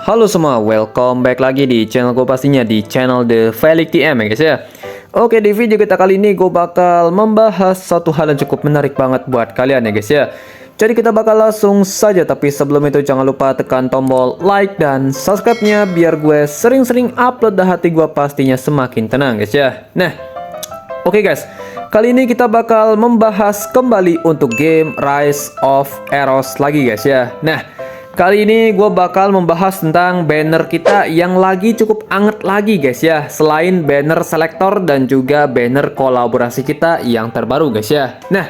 Halo semua, welcome back lagi di channel gue, pastinya di channel The Felix TM ya guys ya. Oke, di video kita kali ini gue bakal membahas satu hal yang cukup menarik banget buat kalian ya guys ya. Jadi kita bakal langsung saja, tapi sebelum itu jangan lupa tekan tombol like dan subscribe-nya biar gue sering-sering upload dan hati gue pastinya semakin tenang guys ya. Nah, oke guys, kali ini kita bakal membahas kembali untuk game Rise of Eros lagi guys ya. Nah, kali ini gue bakal membahas tentang banner kita yang lagi cukup anget lagi guys ya. Selain banner selektor dan juga banner kolaborasi kita yang terbaru guys ya. Nah,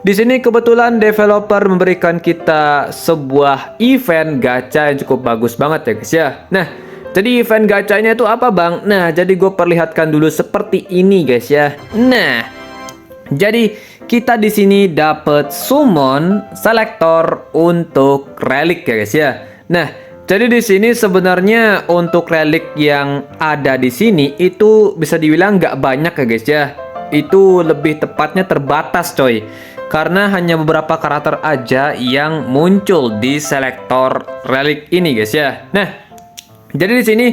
di sini kebetulan developer memberikan kita sebuah event gacha yang cukup bagus banget ya guys ya. Nah, jadi event gacanya itu apa bang? Nah, jadi gue perlihatkan dulu seperti ini guys ya. Nah, jadi kita di sini dapat summon selektor untuk relik ya guys ya. Nah, jadi di sini sebenarnya untuk relik yang ada di sini itu bisa dibilang nggak banyak ya guys ya. Itu lebih tepatnya terbatas coy. Karena hanya beberapa karakter aja yang muncul di selektor relik ini guys ya. Nah, jadi di sini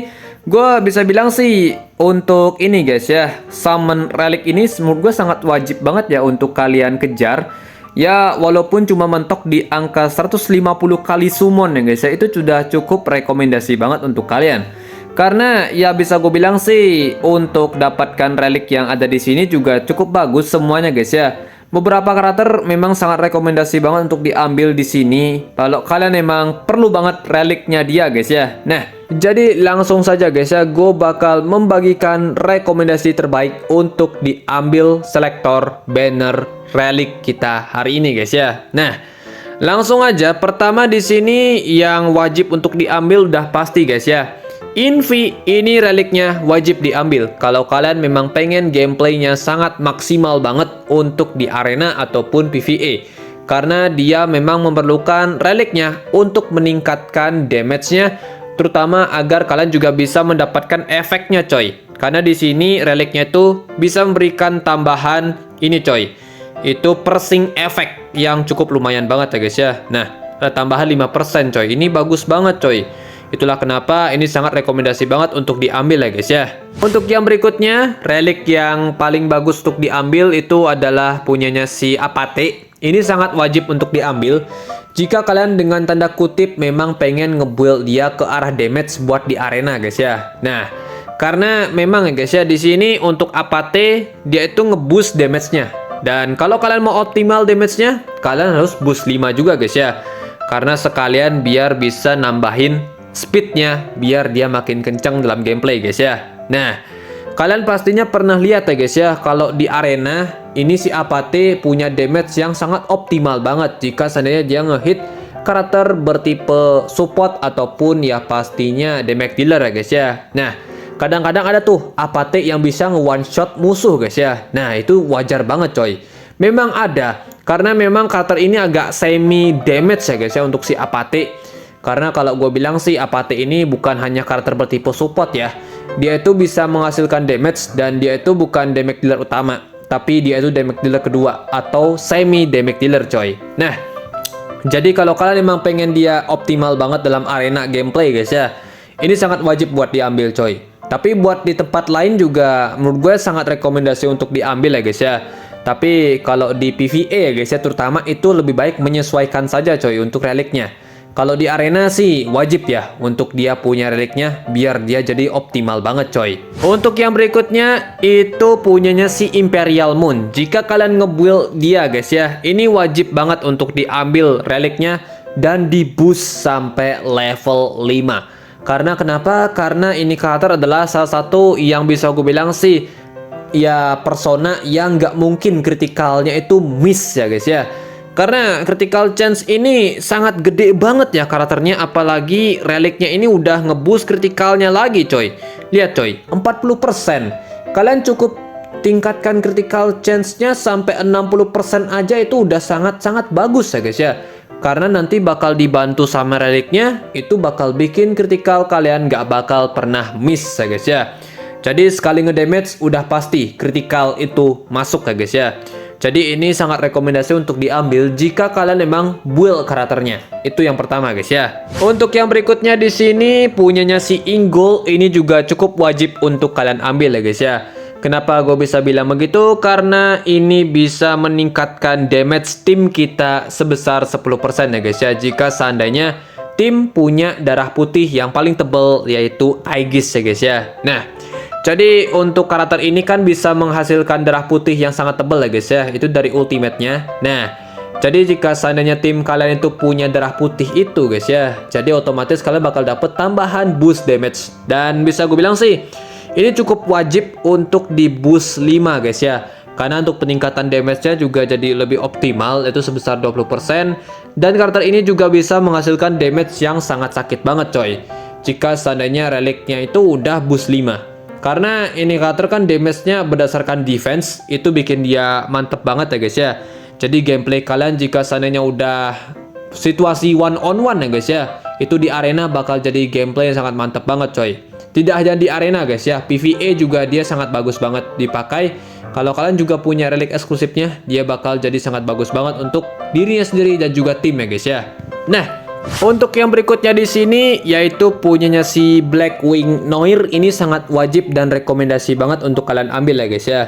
gue bisa bilang sih untuk ini guys ya, summon relik ini menurut gue sangat wajib banget ya untuk kalian kejar. Ya walaupun cuma mentok di angka 150 kali summon ya guys ya, itu sudah cukup rekomendasi banget untuk kalian. Karena ya bisa gue bilang sih untuk dapatkan relik yang ada di sini juga cukup bagus semuanya guys ya. Beberapa karakter memang sangat rekomendasi banget untuk diambil di sini kalau kalian memang perlu banget reliknya dia guys ya. Nah, jadi langsung saja guys ya, gue bakal membagikan rekomendasi terbaik untuk diambil selektor banner relik kita hari ini guys ya. Nah, langsung aja, pertama di sini yang wajib untuk diambil udah pasti guys ya. Invi ini reliknya wajib diambil kalau kalian memang pengen gameplaynya sangat maksimal banget untuk di arena ataupun PvE. Karena dia memang memerlukan reliknya untuk meningkatkan damage-nya, terutama agar kalian juga bisa mendapatkan efeknya coy. Karena di sini reliknya itu bisa memberikan tambahan ini coy. Itu persing efek yang cukup lumayan banget ya guys ya. Nah, ada tambahan 5% coy. Ini bagus banget coy. Itulah kenapa ini sangat rekomendasi banget untuk diambil ya guys ya. Untuk yang berikutnya, relik yang paling bagus untuk diambil itu adalah punyanya si Apate. Ini sangat wajib untuk diambil jika kalian dengan tanda kutip memang pengen ngebuild dia ke arah damage buat di arena guys ya. Nah, karena memang ya guys ya, di sini untuk Apate dia itu ngeboost damage-nya. Dan kalau kalian mau optimal damage-nya, kalian harus boost 5 juga guys ya. Karena sekalian biar bisa nambahin speednya biar dia makin kencang dalam gameplay guys ya. Nah, kalian pastinya pernah lihat ya guys ya, kalau di arena ini si Apate punya damage yang sangat optimal banget jika seandainya dia ngehit karakter bertipe support ataupun ya pastinya damage dealer ya guys ya. Nah, kadang-kadang ada tuh Apate yang bisa nge-one shot musuh guys ya. Nah, itu wajar banget coy. Memang ada, karena memang karakter ini agak semi damage ya guys ya untuk si Apate. Karena kalau gue bilang sih Apate ini bukan hanya karakter bertipe support ya. Dia itu bisa menghasilkan damage dan dia itu bukan damage dealer utama, tapi dia itu damage dealer kedua atau semi damage dealer coy. Nah, jadi kalau kalian memang pengen dia optimal banget dalam arena gameplay guys ya, ini sangat wajib buat diambil coy. Tapi buat di tempat lain juga menurut gue sangat rekomendasi untuk diambil ya guys ya. Tapi kalau di PvE ya guys ya, terutama itu lebih baik menyesuaikan saja coy untuk reliknya. Kalau di arena sih wajib ya untuk dia punya reliknya biar dia jadi optimal banget coy. Untuk yang berikutnya itu punyanya si Imperial Moon. Jika kalian ngebuild dia guys ya, ini wajib banget untuk diambil reliknya dan di boost sampai level 5. Karena kenapa? Karena ini karakter adalah salah satu yang bisa gue bilang sih ya persona yang nggak mungkin kritikalnya itu miss ya guys ya. Karena critical chance ini sangat gede banget ya karakternya, apalagi reliknya ini udah ngeboost kritikalnya lagi coy. Lihat coy, 40%. Kalian cukup tingkatkan critical chance-nya sampai 60% aja itu udah sangat-sanget bagus ya guys ya. Karena nanti bakal dibantu sama reliknya, itu bakal bikin critical kalian gak bakal pernah miss ya guys ya. Jadi sekali ngedamage udah pasti critical itu masuk ya guys ya. Jadi ini sangat rekomendasi untuk diambil jika kalian memang build karakternya. Itu yang pertama guys ya. Untuk yang berikutnya di sini punyanya si Inggol, ini juga cukup wajib untuk kalian ambil ya guys ya. Kenapa gue bisa bilang begitu? Karena ini bisa meningkatkan damage tim kita sebesar 10% ya guys ya. Jika seandainya tim punya darah putih yang paling tebal yaitu Aegis ya guys ya. Nah, jadi untuk karakter ini kan bisa menghasilkan darah putih yang sangat tebal ya guys ya. Itu dari ultimate-nya. Nah, jadi jika seandainya tim kalian itu punya darah putih itu guys ya, jadi otomatis kalian bakal dapet tambahan boost damage. Dan bisa gue bilang sih, ini cukup wajib untuk di boost 5 guys ya. Karena untuk peningkatan damage-nya juga jadi lebih optimal, itu sebesar 20%. Dan karakter ini juga bisa menghasilkan damage yang sangat sakit banget coy. Jika seandainya reliknya itu udah boost 5. Karena ini karakter kan damage-nya berdasarkan defense, itu bikin dia mantep banget ya guys ya. Jadi gameplay kalian jika seandainya udah situasi one on one ya guys ya, itu di arena bakal jadi gameplay yang sangat mantep banget coy. Tidak hanya di arena guys ya, PvE juga dia sangat bagus banget dipakai. Kalau kalian juga punya relik eksklusifnya, dia bakal jadi sangat bagus banget untuk dirinya sendiri dan juga tim ya guys ya. Nah, untuk yang berikutnya di sini yaitu punyanya si Blackwing Noir, ini sangat wajib dan rekomendasi banget untuk kalian ambil ya guys ya.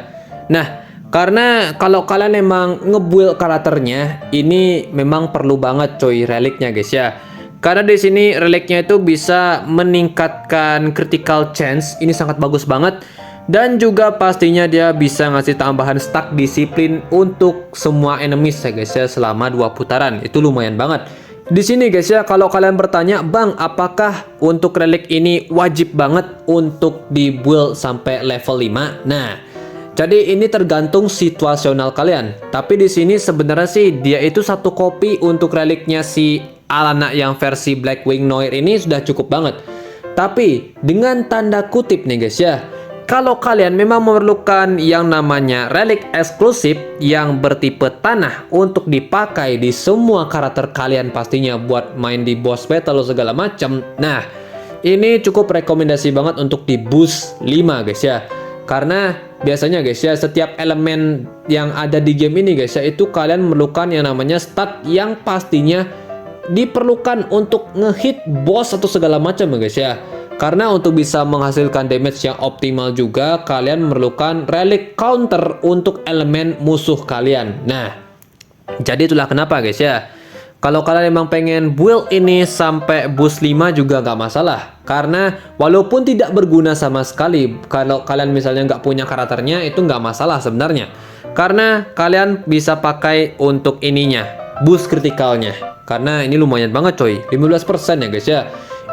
Nah, karena kalau kalian memang ngebuild karakternya, ini memang perlu banget coy reliknya guys ya. Karena di sini reliknya itu bisa meningkatkan critical chance, ini sangat bagus banget. Dan juga pastinya dia bisa ngasih tambahan stack disiplin untuk semua enemies ya guys ya selama 2 putaran. Itu lumayan banget. Di sini guys ya, kalau kalian bertanya, "Bang, apakah untuk relik ini wajib banget untuk di-build sampai level 5?" Nah, jadi ini tergantung situasional kalian. Tapi di sini sebenarnya sih dia itu satu kopi untuk reliknya si Alana yang versi Blackwing Noir ini sudah cukup banget. Tapi dengan tanda kutip nih guys ya, kalau kalian memang memerlukan yang namanya relik eksklusif yang bertipe tanah untuk dipakai di semua karakter kalian pastinya buat main di boss battle segala macam. Nah, ini cukup rekomendasi banget untuk di boost 5 guys ya. Karena biasanya guys ya, setiap elemen yang ada di game ini guys ya, itu kalian memerlukan yang namanya stat yang pastinya diperlukan untuk ngehit boss atau segala macam ya guys ya. Karena untuk bisa menghasilkan damage yang optimal juga, kalian memerlukan relik counter untuk elemen musuh kalian. Nah, jadi itulah kenapa guys ya. Kalau kalian memang pengen build ini sampai boost 5 juga nggak masalah. Karena walaupun tidak berguna sama sekali, kalau kalian misalnya nggak punya karakternya, itu nggak masalah sebenarnya. Karena kalian bisa pakai untuk ininya, boost kritikalnya. Karena ini lumayan banget coy, 15% ya guys ya.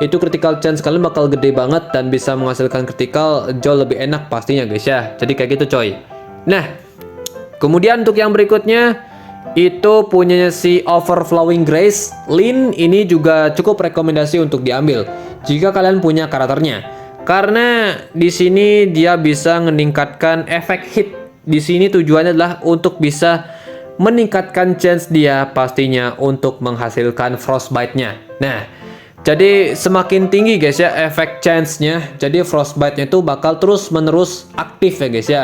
Itu critical chance kalian bakal gede banget dan bisa menghasilkan critical jauh lebih enak pastinya guys ya. Jadi kayak gitu coy. Nah, kemudian untuk yang berikutnya itu punyanya si Overflowing Grace Lin, ini juga cukup rekomendasi untuk diambil jika kalian punya karakternya. Karena di sini dia bisa meningkatkan efek hit. Di sini tujuannya adalah untuk bisa meningkatkan chance dia pastinya untuk menghasilkan frostbite-nya. Nah, jadi semakin tinggi guys ya efek chance-nya, jadi frostbite-nya itu bakal terus-menerus aktif ya guys ya.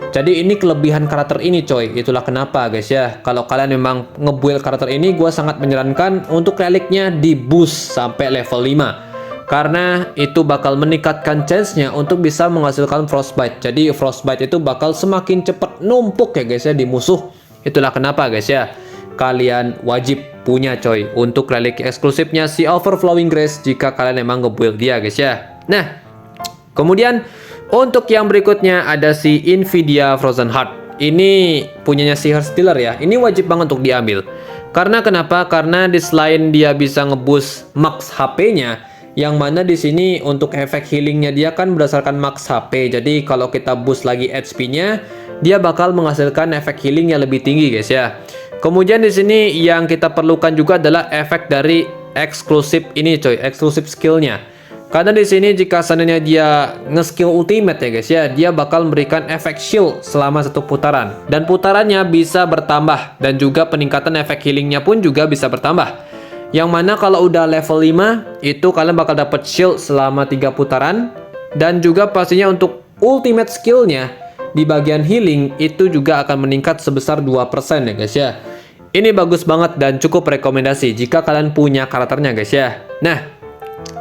Jadi ini kelebihan karakter ini coy. Itulah kenapa guys ya, kalau kalian memang ngebuild karakter ini, gue sangat menyarankan untuk reliknya di boost sampai level 5. Karena itu bakal meningkatkan chance-nya untuk bisa menghasilkan frostbite. Jadi frostbite itu bakal semakin cepat numpuk ya guys ya di musuh. Itulah kenapa guys ya, kalian wajib punya coy untuk relik eksklusifnya si Overflowing Grace jika kalian memang ngebuild dia guys ya. Nah, kemudian untuk yang berikutnya ada si Invidia Frozen Heart. Ini punyanya si Heartstealer ya. Ini wajib banget untuk diambil. Karena kenapa? Karena di selain dia bisa ngeboost max HP-nya, yang mana di sini untuk efek healingnya dia kan berdasarkan max HP. Jadi kalau kita boost lagi HP-nya, dia bakal menghasilkan efek healing yang lebih tinggi guys ya. Kemudian di sini yang kita perlukan juga adalah efek dari eksklusif ini coy, eksklusif skillnya. Karena di sini jika seandainya dia nge-skill ultimate ya guys ya, dia bakal memberikan efek shield selama 1 putaran. Dan putarannya bisa bertambah dan juga peningkatan efek healingnya pun juga bisa bertambah. Yang mana kalau udah level 5 itu kalian bakal dapat shield selama 3 putaran. Dan juga pastinya untuk ultimate skillnya di bagian healing itu juga akan meningkat sebesar 2% ya guys ya. Ini bagus banget dan cukup rekomendasi jika kalian punya karakternya guys ya. Nah,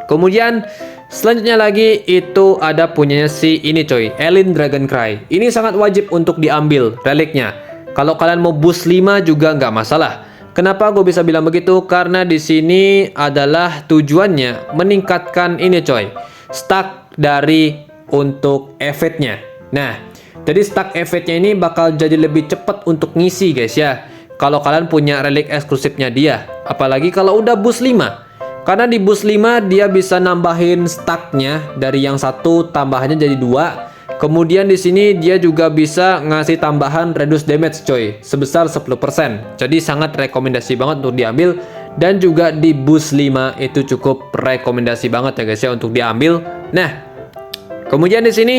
kemudian selanjutnya lagi itu ada punyanya si ini coy, Elin Dragoncry. Ini sangat wajib untuk diambil reliknya. Kalau kalian mau boost 5 juga nggak masalah. Kenapa gue bisa bilang begitu? Karena di sini adalah tujuannya meningkatkan ini coy, stack dari untuk eventnya. Nah, jadi stack eventnya ini bakal jadi lebih cepat untuk ngisi guys ya. Kalau kalian punya relik eksklusifnya dia, apalagi kalau udah boost 5. Karena di boost 5 dia bisa nambahin stacknya dari yang satu tambahannya jadi 2. Kemudian di sini dia juga bisa ngasih tambahan reduce damage coy sebesar 10%. Jadi sangat rekomendasi banget untuk diambil, dan juga di boost 5 itu cukup rekomendasi banget ya guys ya untuk diambil. Nah, kemudian di sini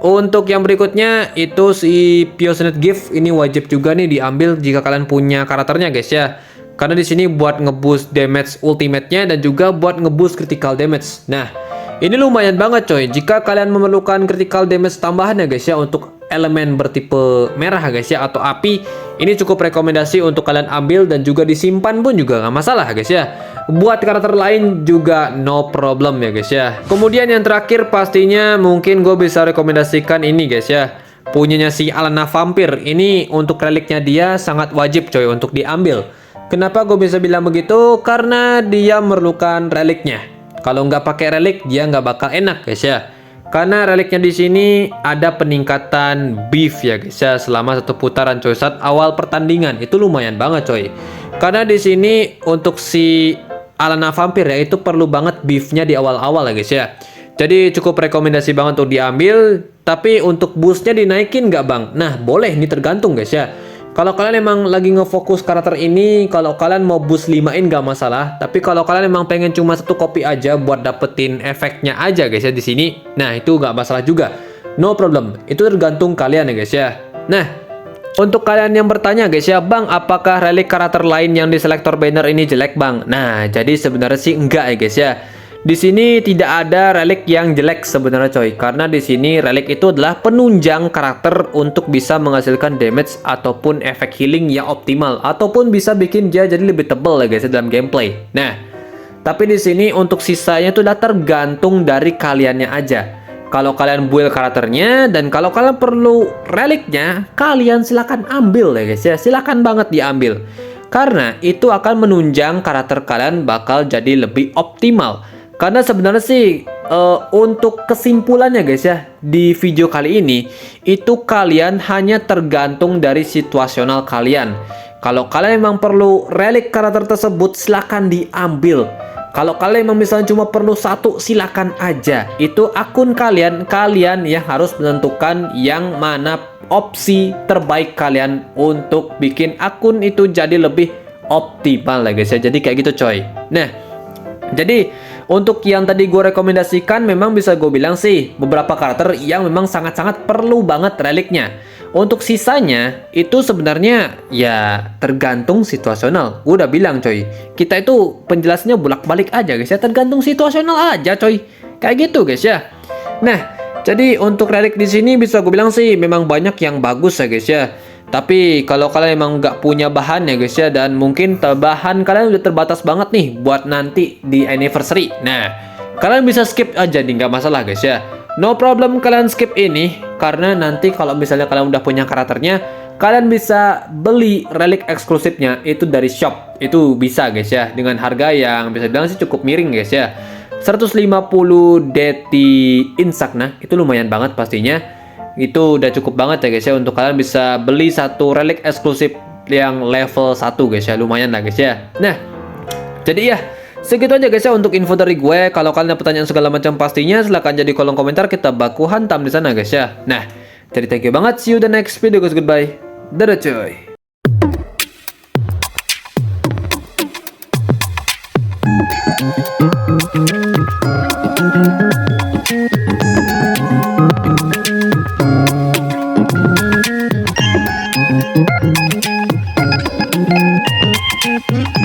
untuk yang berikutnya itu si Pioneer Gift, ini wajib juga nih diambil jika kalian punya karakternya guys ya. Karena di sini buat ngeboost damage ultimate-nya dan juga buat ngeboost critical damage. Nah, ini lumayan banget coy jika kalian memerlukan critical damage tambahan ya guys ya untuk elemen bertipe merah guys ya atau api. Ini cukup rekomendasi untuk kalian ambil dan juga disimpan pun juga nggak masalah guys ya. Buat karakter lain juga no problem ya guys ya. Kemudian yang terakhir pastinya mungkin gue bisa rekomendasikan ini guys ya. Punyanya si Alana Vampir. Ini untuk reliknya dia sangat wajib coy untuk diambil. Kenapa gue bisa bilang begitu? Karena dia memerlukan reliknya. Kalau nggak pakai relik dia nggak bakal enak guys ya. Karena reliknya di sini ada peningkatan beef ya guys ya selama satu putaran coy saat awal pertandingan. Itu lumayan banget coy. Karena di sini untuk si Alana Vampir ya itu perlu banget beefnya di awal-awal ya guys ya. Jadi cukup rekomendasi banget untuk diambil. Tapi untuk boostnya dinaikin nggak bang? Nah boleh, ini tergantung guys ya. Kalau kalian emang lagi ngefokus karakter ini, kalau kalian mau boost 5-in gak masalah. Tapi kalau kalian emang pengen cuma satu kopi aja buat dapetin efeknya aja guys ya di sini, nah itu gak masalah juga. No problem. Itu tergantung kalian ya guys ya. Nah, untuk kalian yang bertanya guys ya, bang, apakah relik karakter lain yang di selektor banner ini jelek bang? Nah, jadi sebenarnya sih enggak ya guys ya. Di sini tidak ada relik yang jelek sebenarnya coy, karena di sini relik itu adalah penunjang karakter untuk bisa menghasilkan damage ataupun efek healing yang optimal, ataupun bisa bikin dia jadi lebih tebal ya guys dalam gameplay. Nah, tapi di sini untuk sisanya itu udah tergantung dari kaliannya aja. Kalau kalian build karakternya dan kalau kalian perlu reliknya, kalian silahkan ambil ya guys ya, silahkan banget diambil. Karena itu akan menunjang karakter kalian bakal jadi lebih optimal. Karena sebenarnya sih untuk kesimpulannya guys ya di video kali ini itu kalian hanya tergantung dari situasional kalian. Kalau kalian memang perlu relik karakter tersebut silahkan diambil. Kalau kalian memang misalnya cuma perlu satu silakan aja. Itu akun kalian yang harus menentukan yang mana opsi terbaik kalian untuk bikin akun itu jadi lebih optimal lah guys ya. Jadi kayak gitu coy. Nah, jadi untuk yang tadi gue rekomendasikan memang bisa gue bilang sih beberapa karakter yang memang sangat-sangat perlu banget reliknya. Untuk sisanya itu sebenarnya ya tergantung situasional. Gue udah bilang coy, kita itu penjelasannya bolak-balik aja guys ya, tergantung situasional aja coy. Kayak gitu guys ya. Nah, jadi untuk relik di sini bisa gue bilang sih memang banyak yang bagus ya guys ya. Tapi kalau kalian emang nggak punya bahan ya guys ya, dan mungkin bahan kalian udah terbatas banget nih buat nanti di anniversary. Nah, kalian bisa skip aja nih, nggak masalah guys ya. No problem kalian skip ini, karena nanti kalau misalnya kalian udah punya karakternya, kalian bisa beli relik eksklusifnya itu dari shop. Itu bisa guys ya, dengan harga yang bisa bilang sih cukup miring guys ya. 150 DT Insakna, itu lumayan banget pastinya. Itu udah cukup banget ya guys ya untuk kalian bisa beli satu relik eksklusif yang level 1 guys ya, lumayan lah guys ya. Nah, jadi ya segitu aja guys ya untuk info dari gue. Kalau kalian ada pertanyaan segala macam pastinya silahkan jadi kolom komentar, kita baku hantam di sana guys ya. Nah, jadi thank you banget, see you the next video guys, goodbye. Dadah coy. Thank you.